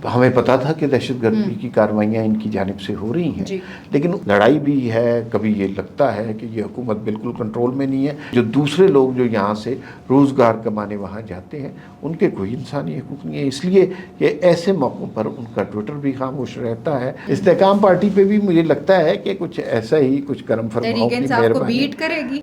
ہمیں پتا تھا کہ دہشت گردی کی کارروائیاں ان کی جانب سے ہو رہی ہیں، لیکن لڑائی بھی ہے. کبھی یہ لگتا ہے کہ یہ حکومت بالکل کنٹرول میں نہیں ہے. جو دوسرے لوگ جو یہاں سے روزگار کمانے وہاں جاتے ہیں ان کے کوئی انسانی حقوق نہیں ہے، اس لیے کہ ایسے موقعوں پر ان کا ٹویٹر بھی خاموش رہتا ہے. استحکام پارٹی پہ بھی مجھے لگتا ہے کہ کچھ ایسا ہی کچھ کرم فرماؤں کی مہربانی بیٹ کرے گی.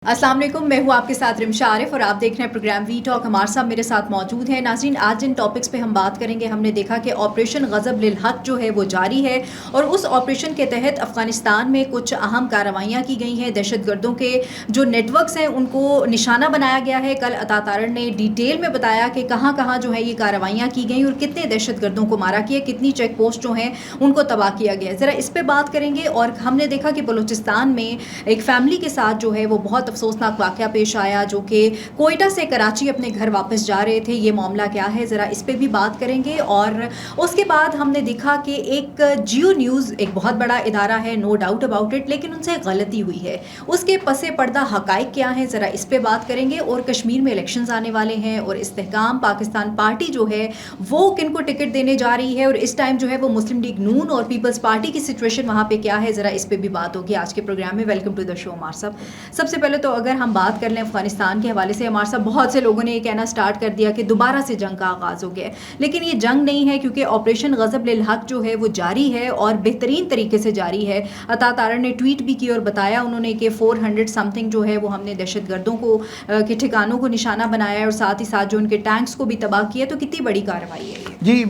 السلام علیکم، میں ہوں آپ کے ساتھ رمشا عارف اور آپ دیکھ رہے ہیں پروگرام وی ٹاک. ہمارے ساتھ میرے ساتھ موجود ہیں ناظرین. آج جن ٹاپکس پہ ہم بات کریں گے، ہم نے دیکھا کہ آپریشن غضب للحق جو ہے وہ جاری ہے اور اس آپریشن کے تحت افغانستان میں کچھ اہم کارروائیاں کی گئی ہیں. دہشت گردوں کے جو نیٹ ورکس ہیں ان کو نشانہ بنایا گیا ہے. کل عطا تارڑ نے ڈیٹیل میں بتایا کہ کہاں کہاں جو ہے یہ کارروائیاں کی گئیں اور کتنے دہشت گردوں کو مارا گیا، کتنی چیک پوسٹ جو ہیں ان کو تباہ کیا گیا. ذرا اس پہ بات کریں گے. اور ہم نے دیکھا کہ بلوچستان میں ایک فیملی کے ساتھ جو ہے وہ بہت افسوسناک واقعہ پیش آیا، جو کہ کوئٹہ سے کراچی اپنے گھر واپس جا رہے تھے. یہ معاملہ کیا ہے، ذرا اس پہ بھی بات کریں گے. اور اس کے بعد ہم نے دیکھا کہ ایک جیو نیوز ایک بہت بڑا ادارہ ہے، نو ڈاؤٹ اباؤٹ اٹ، لیکن ان سے غلطی ہوئی ہے. اس کے پس پردہ حقائق کیا ہیں، ذرا اس پہ بات کریں گے. اور کشمیر میں الیکشنز آنے والے ہیں اور استحکام پاکستان پارٹی جو ہے وہ کن کو ٹکٹ دینے جا رہی ہے، اور اس ٹائم جو ہے وہ مسلم لیگ نون اور پیپلز پارٹی کی سچویشن وہاں پہ کیا ہے، ذرا اس پہ بھی بات ہوگی آج کے پروگرام میں. ویلکم ٹو دا شو عمار صاحب. سب سے پہلے تو اگر ہم بات کر لیں افغانستان کے حوالے سے، عمار صاحب بہت سے لوگوں نے یہ کہنا سٹارٹ کر دیا کہ دوبارہ سے جنگ کا آغاز ہو گیا ہے، لیکن یہ جنگ نہیں ہے کیونکہ آپریشن غضب للحق جو ہے وہ جاری ہے اور بہترین طریقے سے جاری ہے. عطا تارڑ نے ٹویٹ بھی کی اور بتایا انہوں نے کہ 400 سم تھنگ جو ہے وہ ہم نے دہشت گردوں کو کے ٹھکانوں کو نشانہ بنایا ہے اور ساتھ ہی ساتھ جو ان کے ٹینکس کو بھی تباہ کیا. تو کتنی بڑی کارروائی ہے یہ؟ جی،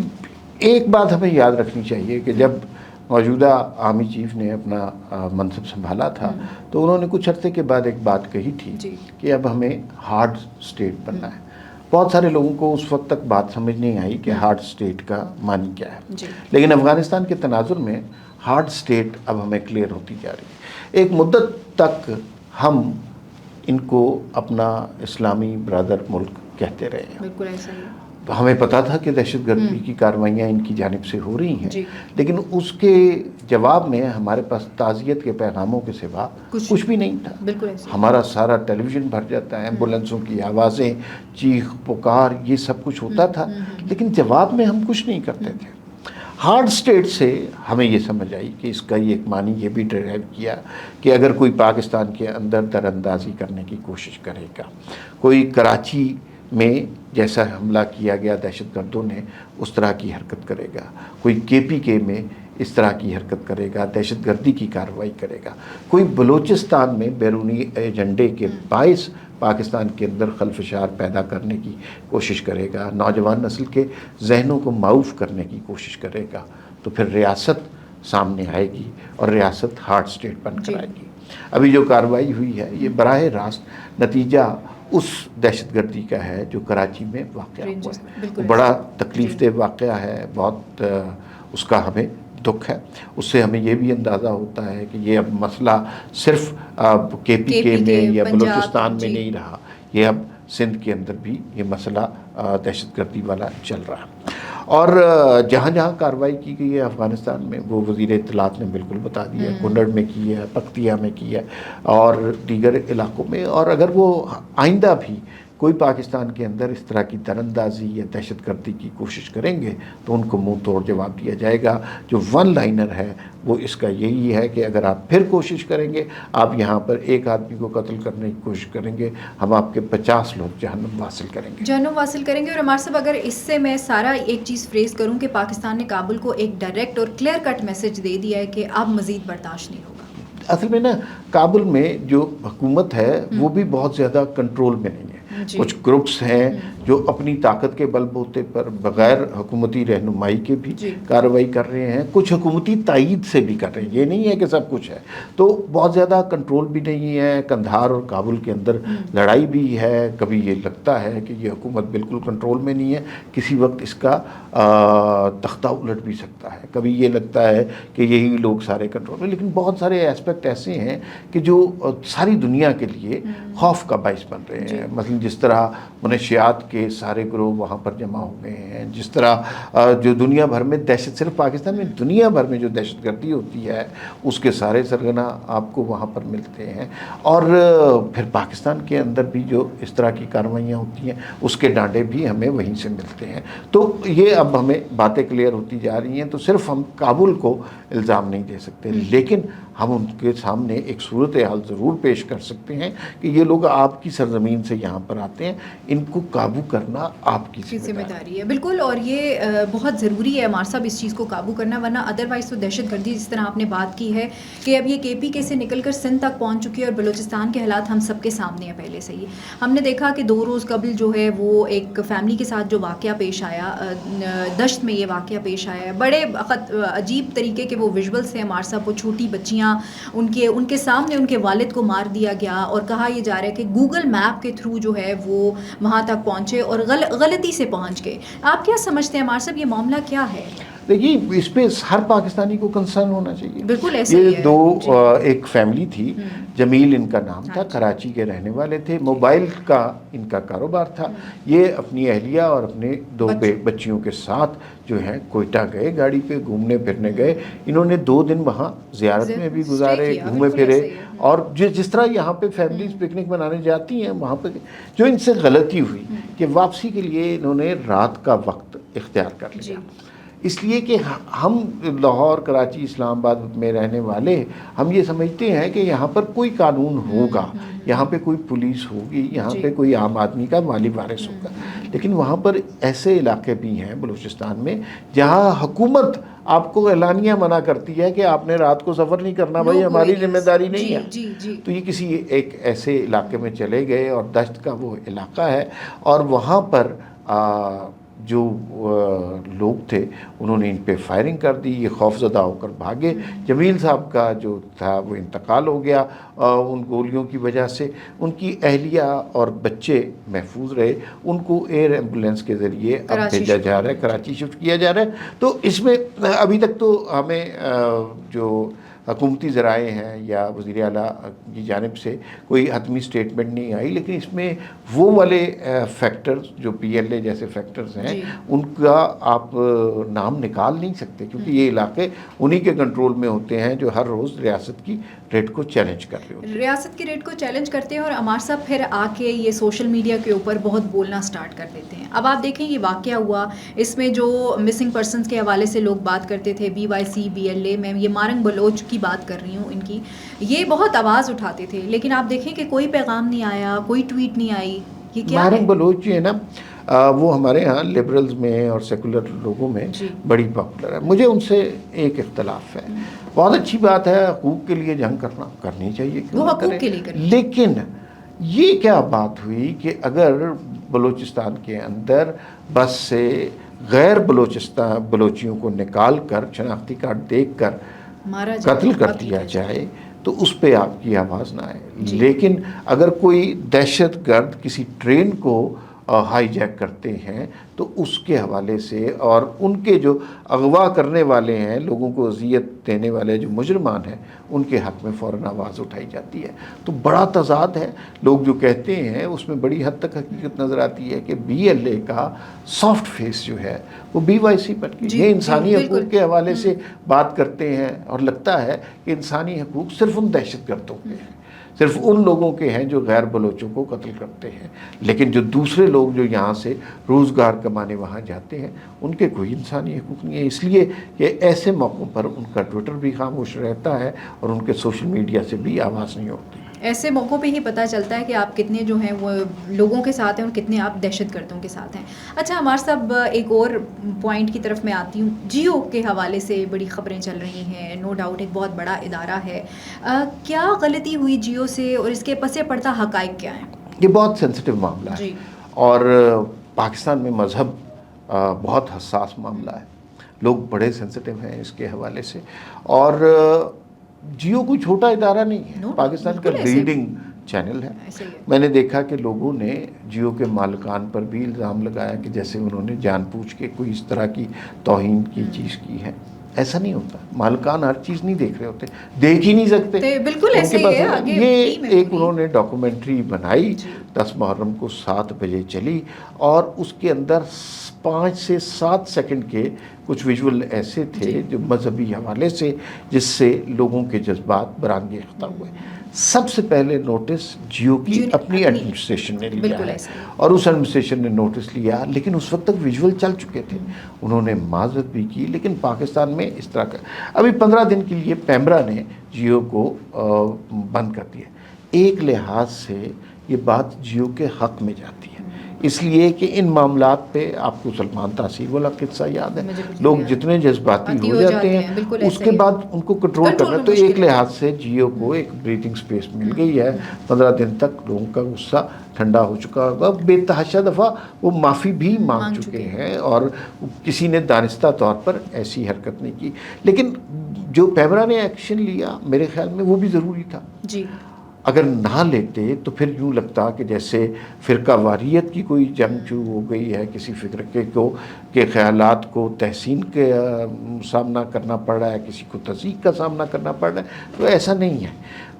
ایک بات ہمیں یاد رکھنی چاہیے کہ جب موجودہ آرمی چیف نے اپنا منصب سنبھالا تھا تو انہوں نے کچھ عرصے کے بعد ایک بات کہی تھی کہ اب ہمیں ہارڈ اسٹیٹ بننا ہے. بہت سارے لوگوں کو اس وقت تک بات سمجھ نہیں آئی کہ ہارڈ اسٹیٹ کا معنی کیا ہے، لیکن افغانستان کے تناظر میں ہارڈ اسٹیٹ اب ہمیں کلیئر ہوتی جا رہی ہے. ایک مدت تک ہم ان کو اپنا اسلامی برادر ملک کہتے رہے ہیں. بالکل ایسا ہی. ہمیں پتا تھا کہ دہشت گردی کی کارروائیاں ان کی جانب سے ہو رہی ہیں، لیکن اس کے جواب میں ہمارے پاس تعزیت کے پیغاموں کے سوا کچھ بھی نہیں تھا. ہمارا سارا ٹیلی ویژن بھر جاتا ہے، ایمبولینسوں کی آوازیں، چیخ پکار، یہ سب کچھ ہوتا تھا، لیکن جواب میں ہم کچھ نہیں کرتے تھے. ہارڈ اسٹیٹ سے ہمیں یہ سمجھ آئی کہ اس کا یہ ایک معنی یہ بھی ڈرائیو کیا کہ اگر کوئی پاکستان کے اندر در اندازی کرنے کی کوشش کرے گا، کوئی کراچی میں جیسا حملہ کیا گیا دہشت گردوں نے اس طرح کی حرکت کرے گا، کوئی KPK میں اس طرح کی حرکت کرے گا، دہشت گردی کی کارروائی کرے گا، کوئی بلوچستان میں بیرونی ایجنڈے کے باعث پاکستان کے اندر خلفشار پیدا کرنے کی کوشش کرے گا، نوجوان نسل کے ذہنوں کو معوف کرنے کی کوشش کرے گا، تو پھر ریاست سامنے آئے گی اور ریاست ہارڈ اسٹیٹ بن کر آئے گی. ابھی جو کارروائی ہوئی ہے یہ براہ راست نتیجہ اس دہشت گردی کا ہے جو کراچی میں واقع ہوا ہے. بڑا تکلیف دہ واقعہ ہے، بہت اس کا ہمیں دکھ ہے. اس سے ہمیں یہ بھی اندازہ ہوتا ہے کہ یہ اب مسئلہ صرف KPK میں یا بلوچستان میں نہیں رہا، یہ اب سندھ کے اندر بھی یہ مسئلہ دہشت گردی والا چل رہا ہے. اور جہاں جہاں کارروائی کی گئی ہے افغانستان میں وہ وزیر اطلاعات نے بالکل بتا دیا ہے، کنڑ میں کی ہے، پکتیہ میں کی ہے اور دیگر علاقوں میں. اور اگر وہ آئندہ بھی کوئی پاکستان کے اندر اس طرح کی تراندازی یا دہشت گردی کی کوشش کریں گے تو ان کو منہ توڑ جواب دیا جائے گا. جو ون لائنر ہے وہ اس کا یہی ہے کہ اگر آپ پھر کوشش کریں گے، آپ یہاں پر ایک آدمی کو قتل کرنے کی کوشش کریں گے، ہم آپ کے 50 لوگ جہنم واصل کریں گے. اور عمار صاحب اگر اس سے میں سارا ایک چیز فریز کروں کہ پاکستان نے کابل کو ایک ڈائریکٹ اور کلیئر کٹ میسج دے دیا ہے کہ اب مزید برداشت نہیں ہوگا. اصل میں نا کابل میں جو حکومت ہے وہ بھی بہت زیادہ کنٹرول میں نہیں ہے. کچھ گروپس ہیں جو اپنی طاقت کے بل بوتے پر بغیر حکومتی رہنمائی کے بھی کارروائی کر رہے ہیں، کچھ حکومتی تائید سے بھی کر رہے ہیں. یہ نہیں ہے کہ سب کچھ ہے، تو بہت زیادہ کنٹرول بھی نہیں ہے. قندھار اور کابل کے اندر لڑائی بھی ہے. کبھی یہ لگتا ہے کہ یہ حکومت بالکل کنٹرول میں نہیں ہے، کسی وقت اس کا تختہ الٹ بھی سکتا ہے. کبھی یہ لگتا ہے کہ یہی لوگ سارے کنٹرول میں، لیکن بہت سارے ایسپیکٹ ایسے ہیں کہ جو ساری دنیا کے لیے خوف کا باعث بن رہے ہیں. مثلا جس طرح منشیات کے سارے گروہ وہاں پر جمع ہو گئے ہیں، جس طرح جو دنیا بھر میں دہشت، صرف پاکستان میں، دنیا بھر میں جو دہشت گردی ہوتی ہے اس کے سارے سرغنہ آپ کو وہاں پر ملتے ہیں، اور پھر پاکستان کے اندر بھی جو اس طرح کی کارروائیاں ہوتی ہیں اس کے ڈانڈے بھی ہمیں وہیں سے ملتے ہیں۔ تو یہ اب ہمیں باتیں کلیئر ہوتی جا رہی ہیں، تو صرف ہم کابل کو الزام نہیں دے سکتے، لیکن ہم ان کے سامنے ایک صورتحال ضرور پیش کر سکتے ہیں کہ یہ لوگ آپ کی سرزمین سے یہاں پر آتے ہیں، ان کو قابو کرنا آپ کی ذمہ داری ہے۔ بالکل، اور یہ بہت ضروری ہے ہمارے صاحب اس چیز کو قابو کرنا، ورنہ ادروائز تو دہشت گردی جس طرح آپ نے بات کی ہے کہ اب یہ KPK سے نکل کر سندھ تک پہنچ چکی ہے، اور بلوچستان کے حالات ہم سب کے سامنے ہیں پہلے سے ہی۔ ہم نے دیکھا کہ 2 روز قبل جو ہے وہ ایک فیملی کے ساتھ جو واقعہ پیش آیا، دشت میں یہ واقعہ پیش آیا ہے، بڑے عجیب طریقے کے وہ ویژولس ہیں ہمارے صاحب، وہ چھوٹی بچیاں ان کے سامنے ان کے والد کو مار دیا گیا، اور کہا یہ جا رہا ہے کہ گوگل میپ کے تھرو جو ہے وہ وہاں تک پہنچے اور غلطی سے پہنچ گئے۔ آپ کیا سمجھتے ہیں ہمارے صاحب، یہ معاملہ کیا ہے؟ دیکھیے، اس پہ ہر پاکستانی کو کنسرن ہونا چاہیے۔ بالکل ایسے یہ 2 ایک فیملی تھی، جمیل ان کا نام تھا، کراچی کے رہنے والے تھے، موبائل کا ان کا کاروبار تھا۔ یہ اپنی اہلیہ اور اپنے 2 بچیوں کے ساتھ جو ہے کوئٹہ گئے، گاڑی پہ گھومنے پھرنے گئے۔ انہوں نے 2 دن وہاں زیارت میں بھی گزارے، گھومے پھرے، اور جس طرح یہاں پہ فیملیز پکنک منانے جاتی ہیں، وہاں پہ جو ان سے غلطی ہوئی کہ واپسی کے لیے انہوں نے رات کا وقت اختیار کر لیا، اس لیے کہ ہم لاہور، کراچی، اسلام آباد میں رہنے والے ہم یہ سمجھتے ہیں کہ یہاں پر کوئی قانون ہوگا، یہاں پہ کوئی پولیس ہوگی، یہاں پہ کوئی عام آدمی کا مالی وارث ہوگا، لیکن وہاں پر ایسے علاقے بھی ہیں بلوچستان میں جہاں حکومت آپ کو اعلانیہ منع کرتی ہے کہ آپ نے رات کو سفر نہیں کرنا، بھائی ہماری ذمہ داری نہیں ہے۔ تو یہ کسی ایک ایسے علاقے میں چلے گئے، اور دشت کا وہ علاقہ ہے، اور وہاں پر جو لوگ تھے انہوں نے ان پہ فائرنگ کر دی، یہ خوف زدہ ہو کر بھاگے۔ جمیل صاحب کا جو تھا وہ انتقال ہو گیا ان گولیوں کی وجہ سے، ان کی اہلیہ اور بچے محفوظ رہے، ان کو ایئر ایمبولینس کے ذریعے اب بھیجا جا رہا ہے، کراچی شفٹ کیا جا رہا ہے۔ تو اس میں ابھی تک تو ہمیں جو حکومتی ذرائع ہیں یا وزیر اعلیٰ کی جانب سے کوئی حتمی سٹیٹمنٹ نہیں آئی، لیکن اس میں وہ والے فیکٹرز جو PLA جیسے فیکٹرز ہیں ان کا آپ نام نکال نہیں سکتے، کیونکہ یہ علاقے انہی کے کنٹرول میں ہوتے ہیں جو ہر روز ریاست کی ریٹ کو چیلنج کر رہے ہوتے ہیں، ریاست کی ریٹ کو چیلنج کرتے ہیں، اور ہمارے صاحب پھر آ کے یہ سوشل میڈیا کے اوپر بہت بولنا سٹارٹ کر دیتے ہیں۔ اب آپ دیکھیں یہ واقعہ ہوا، اس میں جو مسنگ پرسنز کے حوالے سے لوگ بات کرتے تھے، BYC BLA، میں یہ مارنگ بلوچ کی بات کر رہی ہوں، ان کی یہ بہت آواز اٹھاتے تھے، لیکن آپ دیکھیں کہ کوئی پیغام نہیں آیا، کوئی ٹویٹ نہیں آئی، یہ کیا ہے؟ مارنگ بلوچ جو ہے نا وہ ہمارے ہاں لبرلز میں اور سیکولر لوگوں میں بڑی پاپولر ہے، مجھے ان سے ایک اختلاف ہے۔ بہت اچھی بات ہے، حقوق کے لیے جنگ کرنی چاہیے، وہ حقوق کے لیے، لیکن یہ کیا بات ہوئی کہ اگر بلوچستان کے اندر بس سے غیر بلوچیوں کو نکال کر شناختی کارڈ دیکھ کر قتل کر دیا جائے تو اس پہ آپ کی آواز نہ آئے، لیکن اگر کوئی دہشت گرد کسی ٹرین کو ہائی جیک کرتے ہیں تو اس کے حوالے سے، اور ان کے جو اغوا کرنے والے ہیں، لوگوں کو اذیت دینے والے جو مجرمان ہیں، ان کے حق میں فوراً آواز اٹھائی جاتی ہے۔ تو بڑا تضاد ہے، لوگ جو کہتے ہیں اس میں بڑی حد تک حقیقت نظر آتی ہے کہ BLA کا سافٹ فیس جو ہے وہ BYC بن گئی۔ یہ انسانی حقوق کے حوالے سے بات کرتے ہیں، اور لگتا ہے کہ انسانی حقوق صرف ان دہشت گردوں کے ہیں، صرف ان لوگوں کے ہیں جو غیر بلوچوں کو قتل کرتے ہیں، لیکن جو دوسرے لوگ جو یہاں سے روزگار کمانے وہاں جاتے ہیں ان کے کوئی انسانی حقوق نہیں ہے۔ اس لیے کہ ایسے موقعوں پر ان کا ٹویٹر بھی خاموش رہتا ہے اور ان کے سوشل میڈیا سے بھی آواز نہیں ہوتی۔ ایسے موقعوں پہ ہی پتہ چلتا ہے کہ آپ کتنے جو ہیں وہ لوگوں کے ساتھ ہیں اور کتنے آپ دہشت گردوں کے ساتھ ہیں۔ اچھا ہمارے صاحب ایک اور پوائنٹ کی طرف میں آتی ہوں، جیو کے حوالے سے بڑی خبریں چل رہی ہیں، نو ڈاؤٹ ایک بہت بڑا ادارہ ہے، کیا غلطی ہوئی جیو سے اور اس کے پس پردہ حقائق کیا ہیں؟ یہ بہت سینسٹیو معاملہ ہے، اور پاکستان میں مذہب بہت حساس معاملہ ہے، لوگ بڑے سینسٹیو ہیں اس کے حوالے سے، اور جیو کوئی چھوٹا ادارہ نہیں ہے، پاکستان کا لیڈنگ چینل ہے۔ میں نے دیکھا کہ لوگوں نے جیو کے مالکان پر بھی الزام لگایا کہ جیسے انہوں نے جان بوجھ کے کوئی اس طرح کی توہین کی چیز کی ہے، ایسا نہیں ہوتا. مالکان ہر چیز نہیں دیکھ رہے ہوتے, دیکھ ہی نہیں سکتے. بالکل ایسے ہی ہے. یہ ایک انہوں نے ڈاکومنٹری بنائی 10 محرم کو 7 بجے چلی, اور اس کے اندر 5 سے 7 سیکنڈ کے کچھ ویژول ایسے تھے جو مذہبی حوالے سے, جس سے لوگوں کے جذبات برانگیختہ ہوئے. سب سے پہلے نوٹس جیو کی اپنی ایڈمنسٹریشن نے لیا ہے, اور اس ایڈمنسٹریشن نے نوٹس لیا, لیکن اس وقت تک ویژول چل چکے تھے. انہوں نے معذرت بھی کی, لیکن پاکستان میں اس طرح کا ابھی 15 دن کے لیے پیمرا نے جیو کو بند کر دیا. ایک لحاظ سے یہ بات جیو کے حق میں جاتی ہے, اس لیے کہ ان معاملات پہ آپ کو سلمان تاثیر والا قصہ یاد ہے, لوگ جتنے جذباتی ہو جاتے ہیں اس کے بعد ان کو کنٹرول کرنا. تو ایک لحاظ سے جیو کو ایک بریتھنگ سپیس مل گئی ہے. 15 دن تک لوگوں کا غصہ ٹھنڈا ہو چکا ہوگا. بے تحاشا دفعہ وہ معافی بھی مانگ چکے ہیں, اور کسی نے دانستہ طور پر ایسی حرکت نہیں کی. لیکن جو پیمرا نے ایکشن لیا میرے خیال میں وہ بھی ضروری تھا. اگر نہ لیتے تو پھر یوں لگتا کہ جیسے فرقہ واریت کی کوئی جنگ شروع ہو گئی ہے, کسی فرقے کے خیالات کو تحسین کے سامنا کرنا پڑ رہا ہے, کسی کو تضییق کا سامنا کرنا پڑ رہا ہے. تو ایسا نہیں ہے.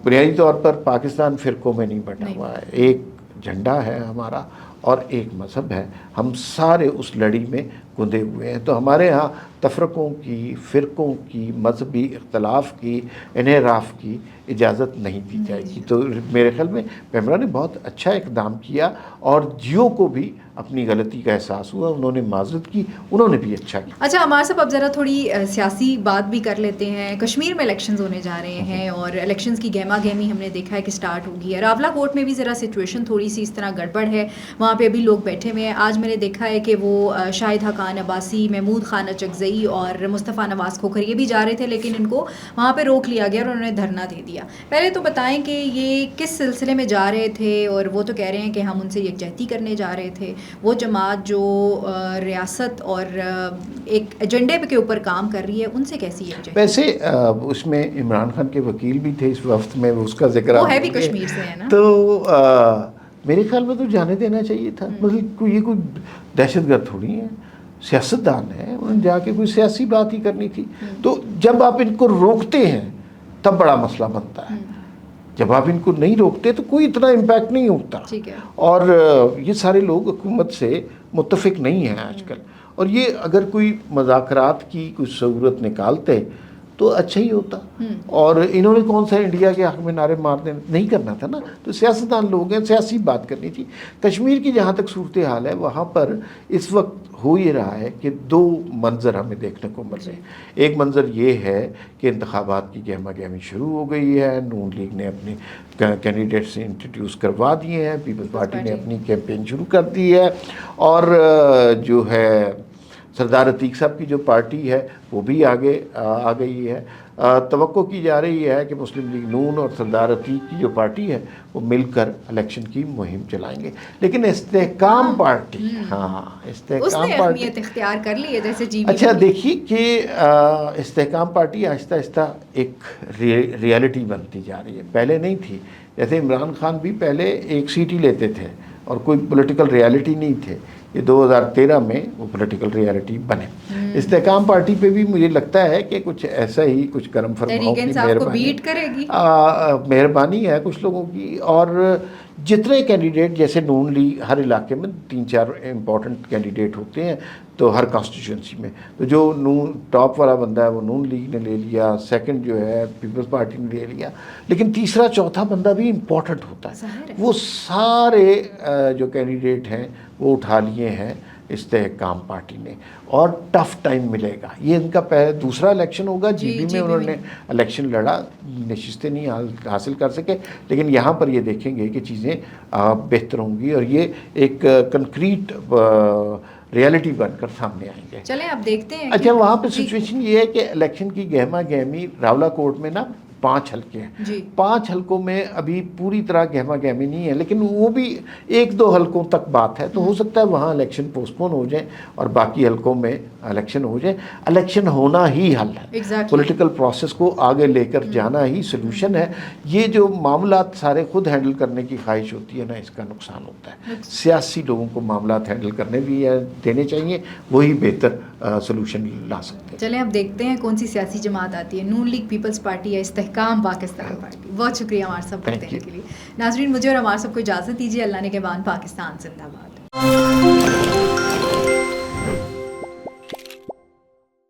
بنیادی طور پر پاکستان فرقوں میں نہیں بٹا ہوا ہے. ایک جھنڈا ہے ہمارا اور ایک مذہب ہے. ہم سارے اس لڑی میں گندے ہوئے ہیں. تو ہمارے ہاں تفرقوں کی, فرقوں کی, مذہبی اختلاف کی, انحراف کی اجازت نہیں دی جائے گی. تو میرے خیال میں پیمرا نے بہت اچھا اقدام کیا, اور جیو کو بھی اپنی غلطی کا احساس ہوا, انہوں نے معذرت کی, انہوں نے بھی اچھا کیا. اچھا عمار صاحب, اب ذرا تھوڑی سیاسی بات بھی کر لیتے ہیں. کشمیر میں الیکشنز ہونے جا رہے ہیں, اور الیکشنز کی گہما گہمی ہم نے دیکھا ہے کہ سٹارٹ ہوگی ہے. راولا کوٹ میں بھی ذرا سچویشن تھوڑی سی اس طرح گڑبڑ ہے, وہاں پہ ابھی لوگ بیٹھے ہوئے ہیں. آج میں نے دیکھا ہے کہ وہ شاہد حقان عباسی, محمود خان اچکزئی اور مصطفیٰ نواز کھوکھر یہ بھی جا رہے تھے, لیکن ان کو وہاں پہ روک لیا گیا اور انہوں نے دھرنا دے دیا. پہلے تو بتائیں کہ یہ کس سلسلے میں جا رہے تھے, اور وہ تو کہہ رہے ہیں کہ ہم ان سے یکجہتی کرنے جا رہے تھے. وہ جماعت جو ریاست اور ایک ایجنڈے کے اوپر کام کر رہی ہے, ان سے کیسی یکجہتی؟ ویسے اس میں عمران خان کے وکیل بھی تھے اس وفد میں, اس کا ذکر وہ ہے بھی کشمیر سے ہے نا, تو میرے خیال میں تو جانے دینا چاہیے تھا. مطلب یہ کوئی دہشت گرد تھوڑی ہے, سیاستدان ہے, انہوں نے جا کے کوئی سیاسی بات ہی کرنی تھی. تو جب آپ ان کو روکتے ہیں تب بڑا مسئلہ بنتا ہے, جب آپ ان کو نہیں روکتے تو کوئی اتنا امپیکٹ نہیں ہوتا. اور یہ سارے لوگ حکومت سے متفق نہیں ہیں آج کل, اور یہ اگر کوئی مذاکرات کی کوئی صورت نکالتے تو اچھا ہی ہوتا. اور انہوں نے کون سا انڈیا کے حق میں نعرے مارنے نہیں کرنا تھا نا. تو سیاستدان لوگ ہیں, سیاسی بات کرنی تھی. کشمیر کی جہاں تک صورتحال ہے, وہاں پر اس وقت ہو یہ رہا ہے کہ 2 منظر ہمیں دیکھنے کو مل رہے ہیں. ایک منظر یہ ہے کہ انتخابات کی گہما گہمی شروع ہو گئی ہے. نون لیگ نے اپنے کینڈیڈیٹ سے انٹروڈیوس کروا دیے ہیں, پیپلز پارٹی نے اپنی کیمپین شروع کر دی ہے, اور جو ہے سردار عتیق صاحب کی جو پارٹی ہے وہ بھی آگے آ گئی ہے. توقع کی جا رہی ہے کہ مسلم لیگ نون اور سردار عتیق کی جو پارٹی ہے وہ مل کر الیکشن کی مہم چلائیں گے. لیکن استحکام پارٹی, استحکام پارٹی اختیار کر لی ہے جیسے جی. اچھا دیکھیے کہ استحکام پارٹی آہستہ آہستہ ایک ریالٹی بنتی جا رہی ہے. پہلے نہیں تھی. جیسے عمران خان بھی پہلے 1 سیٹ ہی لیتے تھے اور کوئی پولیٹیکل ریالٹی نہیں تھے. یہ 2013 میں وہ پولیٹیکل ریالٹی بنے. استحکام پارٹی پہ بھی مجھے لگتا ہے کہ کچھ ایسا ہی کچھ کرم فرماؤ کی مہربانی ہے کچھ لوگوں کی. اور جتنے کینڈیڈیٹ, جیسے نون لیگ ہر علاقے میں 3-4 امپورٹنٹ کینڈیڈیٹ ہوتے ہیں تو ہر کانسٹیٹیوئنسی میں, تو جو ٹاپ والا بندہ ہے وہ نون لیگ نے لے لیا, سیکنڈ جو ہے پیپلز پارٹی نے لے لیا, لیکن تیسرا چوتھا بندہ بھی امپورٹنٹ ہوتا ہے. وہ سارے جو کینڈیڈیٹ ہیں وہ اٹھا لیے ہیں استحکام پارٹی نے, اور ٹف ٹائم ملے گا. یہ ان کا دوسرا الیکشن ہوگا. جی بی میں انہوں نے الیکشن لڑا, نشستیں نہیں حاصل کر سکے, لیکن یہاں پر یہ دیکھیں گے کہ چیزیں بہتر ہوں گی, اور یہ ایک کنکریٹ ریالٹی بن کر سامنے آئیں گے. چلیں اب دیکھتے ہیں. اچھا وہاں پہ سچویشن یہ ہے کہ الیکشن کی گہما گہمی راولا کوٹ میں نا 5 حلقے ہیں جی 5 حلقوں میں ابھی پوری طرح گہما گہمی نہیں ہے، لیکن وہ بھی 1-2 حلقوں تک بات ہے، تو ہو سکتا ہے وہاں الیکشن پوسٹ پون ہو جائیں اور باقی حلقوں میں الیکشن ہو جائے. الیکشن ہونا ہی حل ہے، پولیٹیکل پروسیس کو آگے لے کر جانا ہی سلوشن ہے. یہ جو معاملات سارے خود ہینڈل کرنے کی خواہش ہوتی ہے نا، اس کا نقصان ہوتا ہے. سیاسی لوگوں کو معاملات ہینڈل کرنے بھی دینے چاہیے، وہی بہتر سلوشن لا سکتے ہیں. چلیں اب دیکھتے ہیں کون سی سیاسی جماعت آتی ہے، نون لیگ پیپلز پارٹی یا استحکام پاکستان پارٹی. بہت شکریہ ہمارے سب کو دینے کے لیے. ناظرین مجھے اور ہمارے سب کو اجازت دیجیے. اللہ نے کے بان پاکستان زندہ باد.